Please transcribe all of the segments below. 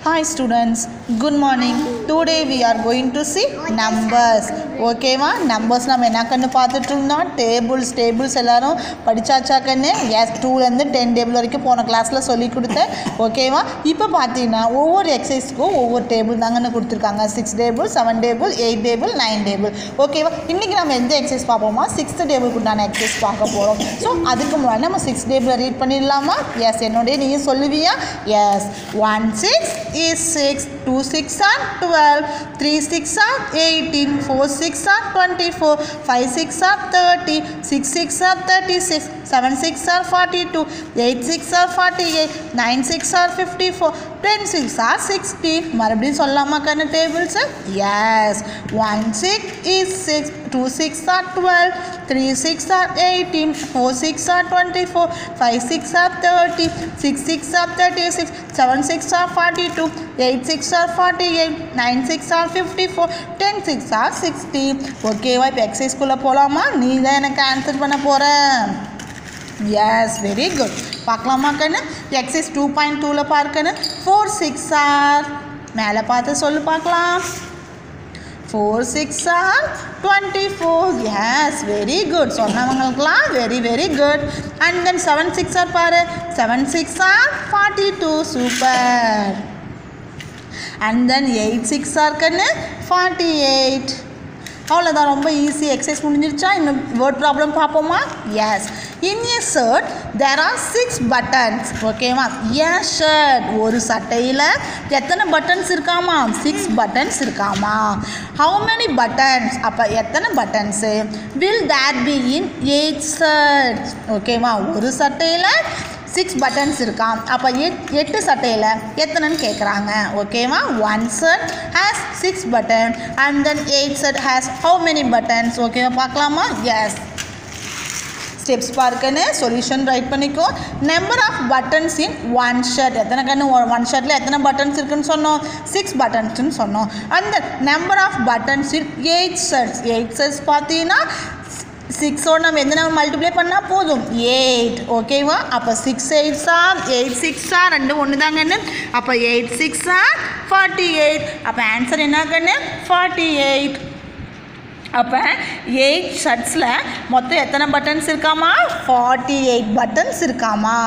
Hi students, good morning. Today we are going to see numbers. Okay va? Numbers நம்ம என்ன கண்ணு பார்த்துட்டு இருந்தோம்? Tables எல்லாரும் படிச்சாச்சா கண்ணு? Yes, 2 ல இருந்து 10 டேபிள் வரைக்கும் போன கிளாஸ்ல சொல்லி கொடுத்தேன். ஓகேவா? இப்போ பார்த்தீங்கன்னா ஒவ்வொரு எக்ஸசைஸ்க்கும் ஒவ்வொரு டேபிள் தாங்கன்னு கொடுத்துருக்காங்க. 6 டேபிள், 7 டேபிள், 8 டேபிள், 9 டேபிள். ஓகேவா? இன்னைக்கு நம்ம எந்த எக்ஸசைஸ் பார்ப்போமா? 6th டேபிளுக்கு உண்டான எக்ஸசைஸ் பார்க்க போறோம். ஸோ அதுக்கு முன்னாடி நம்ம 6 டேபிளை ரீட் பண்ணிடலாமா? எஸ், என்னோடய நீயும் சொல்லுவியா? Yes, 1 6 is 6, 2 6 are 12, 3 6 are 18, 4 6 are 24, 5 6 are 30, 6 6 are 36, 7 6 are 42, 8 6 are 48, 9 6 are 54, 10 6 are 60. மறுபடியும் சொல்லலாமா கண்ணு tables? Yes, 1 6 is 6, 2 6 are 12, 3 6 are 18, 4 6 are 24, 5 6 are 30, 6 6 are 36, 7 6 are 42, 8 6 are 48, 9 6 are 54, 10 6 are 60. ஓகேவா? இப்போ எக்ஸசைஸ்குள்ளே போகலாமா? நீ தான் எனக்கு ஆன்சர் பண்ண போகிற. Yes, very good. பார்க்கலாமா கண்ணு? எக்ஸசைஸ் 2.2ல் பார்க்கணும். 4 6 are மேலே பார்த்து சொல்லு பார்க்கலாம். 4 6 are 24. Yes, very good. சொன்னவங்களுக்குலாம் very very good. And then 7 6 are பாரு. 7 6 are 42. Super. And then 8 6 are கண்ணு 48. அவ்வளோதான், ரொம்ப ஈஸி. எக்ஸசைஸ் முடிஞ்சிருச்சா? இன்னும் வேர்ட் ப்ராப்ளம் பார்ப்போமா? Yes, in a shirt there are 6 buttons. ஓகேவா? ஏ ஷர்ட், ஒரு சட்டையில் எத்தனை பட்டன்ஸ் இருக்காமா? 6 buttons இருக்காமா? How many buttons? அப்போ எத்தனை buttons will that be in 8 shirts? ஓகேவா? ஒரு சட்டையில் 6 buttons இருக்காம். அப்போ 8 சட்டையில் எத்தனைன்னு கேட்குறாங்க. ஓகேவா? 1 shirt has 6 buttons and then 8 shirt has how many buttons? ஓகேவா? பார்க்கலாமா? எஸ், ஸ்டெப்ஸ் பார்க்கன்னு சொல்யூஷன் ரைட் பண்ணிக்கோ. Number of buttons in 1 shirt, எத்தனை கண்ணு 1 ஷர்ட்டில் எத்தனை பட்டன்ஸ் இருக்குன்னு சொன்னோம்? 6 buttonsன்னு சொன்னோம். அந்த number of buttons in 8 shirts, 8 shirts பார்த்தீங்கன்னா 6ஓட நம்ம எந்த நம்பர் மல்டிப்ளை பண்ணால் போதும்? 8. ஓகேவா? அப்போ 6 8 ஆர் 8 6 ஆர் ரெண்டு ஒன்று தாங்கன்னு. அப்போ 8 6 ஆர் 48. அப்போ ஆன்சர் என்ன கண்ணு? 48. அப்போ 8 ஷர்ட்ஸில் மொத்தம் எத்தனை பட்டன்ஸ் இருக்காமா? 48 பட்டன்ஸ் இருக்காமா?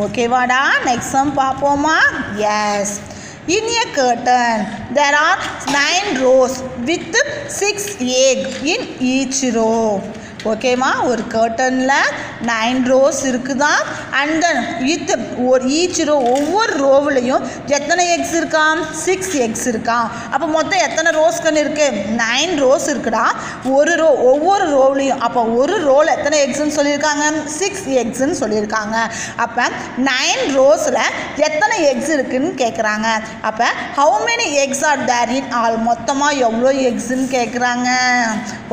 ஓகேவாடா? நெக்ஸ்ட் சம் பார்ப்போமா? Yes, in a curtain there are 9 rows with 6 eggs in each row. ஓகேவா? ஒரு கர்டனில் 9 rows இருக்குதான். And then with each row, ஒவ்வொரு ரோவிலையும் எத்தனை எக்ஸ் இருக்கான்? 6 எக்ஸ் இருக்கான். அப்போ மொத்தம் எத்தனை ரோஸ் கண்ணு இருக்குது? 9 rows இருக்குடா ஒரு ரோ, ஒவ்வொரு ரோவிலையும். அப்போ ஒரு ரோவில் எத்தனை எக்ஸ்ன்னு சொல்லியிருக்காங்க? 6 எக்ஸ்ன்னு சொல்லியிருக்காங்க. அப்போ 9 ரோஸில் எத்தனை எக்ஸ் இருக்குன்னு கேட்குறாங்க. அப்போ how many X are there in all, மொத்தமாக எவ்வளோ எக்ஸ்ன்னு கேட்குறாங்க.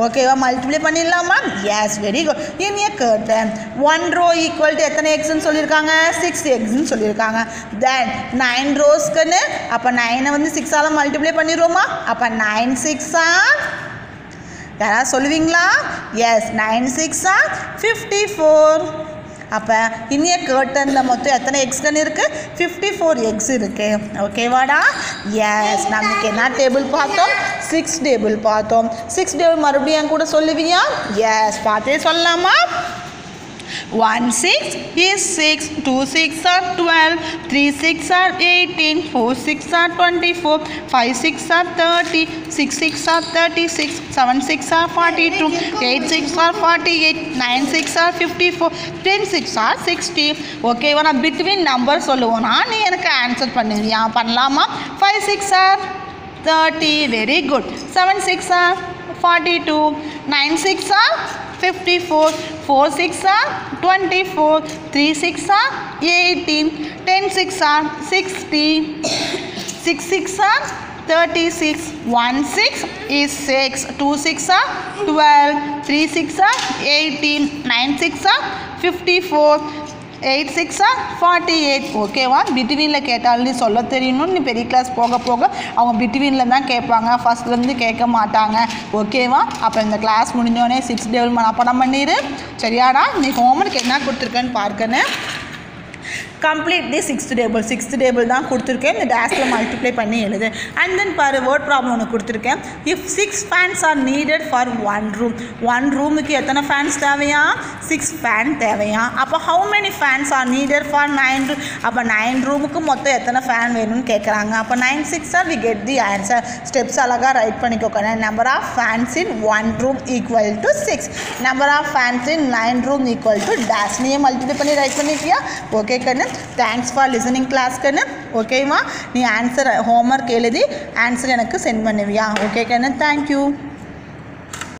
ஓகேவா? மல்டிப்ளை பண்ணிடலாமா? Yes, very good. In a curtain 1 row equal to எத்தனை எக்ஸ்ன்னு சொல்லியிருக்காங்க? 6 எக்ஸ்ன்னு சொல்லியிருக்காங்க. தென் 9 ரோஸ்க்குன்னு அப்போ 9 வந்து 6ஆல் மல்டிப்ளை பண்ணிடுவோமா? அப்போ 9 6 ஆர் யாராவது சொல்லுவீங்களா? Yes, 9 6 are 54. அப்போ இனிய கர்டனில் மொத்தம் எத்தனை எக்ஸ்கன்னு இருக்குது? 54 எக்ஸ் இருக்குது. ஓகேவாடா? எஸ், நமக்கு என்ன டேபிள் பார்த்தோம்? 6 டேபிள் பார்த்தோம். 6 டேபிள் மறுபடியும் என் கூட சொல்லுவீங்க? எஸ், பார்த்தே சொல்லலாமா? 1 6 is 6, 2 6 are 12, 3 6 are 18, 4 6 are 24, 5 6 are 30, 6 6 are 36, 7 6 are 42, 8 6 are 48, 9 6 are 54, 10 6 are 60. ஓகேவா? நான் பிட்வீன் நம்பர் சொல்லுவோன்னா நீ எனக்கு ஆன்சர் பண்ணுவியா? பண்ணலாமா? 5 6 are 30. Very good. 7 6 are 42, 9 6 are 54, 4 6 are 24, 3 6 are 18, 10 6 are 60, 6 6 are 36, 1 6 is 6, 2 6 are 12, 3 6 are 18, 9 6 are 54, 8 6 are 48. ஓகேவா? பிட்வீனில் கேட்டாலும் நீ சொல்ல தெரியணும். நீ பெரிய கிளாஸ் போக போக அவங்க பிட்வீனில் தான் கேட்பாங்க, ஃபஸ்ட்லேருந்து கேட்க மாட்டாங்க. ஓகேவா? அப்போ இந்த கிளாஸ் முடிஞ்சோடனே 6 டேபிள் மனப்பாடம் பண்ணிடு. சரியாடா? நீ ஹோம்ஒர்க் என்ன கொடுத்துருக்கேன்னு பார்க்கணும். கம்ப்ளீட் தி சிக்ஸ்த் டேபிள் தான் கொடுத்துருக்கேன். இந்த டேஷில் மல்டிப்ளை பண்ணி எழுது. அண்ட் தென் பாரு வேர்ட் ப்ராப்ளம் ஒன்று கொடுத்துருக்கேன். If 6 fans are needed for one ரூமுக்கு எத்தனை ஃபேன்ஸ் தேவையா? 6 ஃபேன் தேவையா? அப்போ how many fans are needed for 9 room? அப்போ 9 ரூமுக்கு மொத்தம் எத்தனை ஃபேன் வேணும்னு கேட்குறாங்க. அப்போ 9 6 we get the answer. Steps அழகாக ரைட் பண்ணிக்கோங்க. Number of fans in 1 room equal to 6. Number of fans in 9 room equal to dash. நீயே மல்டிப்ளை பண்ணி ரைட் பண்ணிட்டியா? ஓகே கண்ணு, தேங்க்ஸ் ஃபார் லிசனிங் கிளாஸ் கண்ணு. ஓகேவா? நீ ஆன்சர் ஹோம்ஒர்க் எழுதி ஆன்சர் எனக்கு சென்ட் பண்ணுவியா? ஓகே கண்ணு, தேங்க்யூ.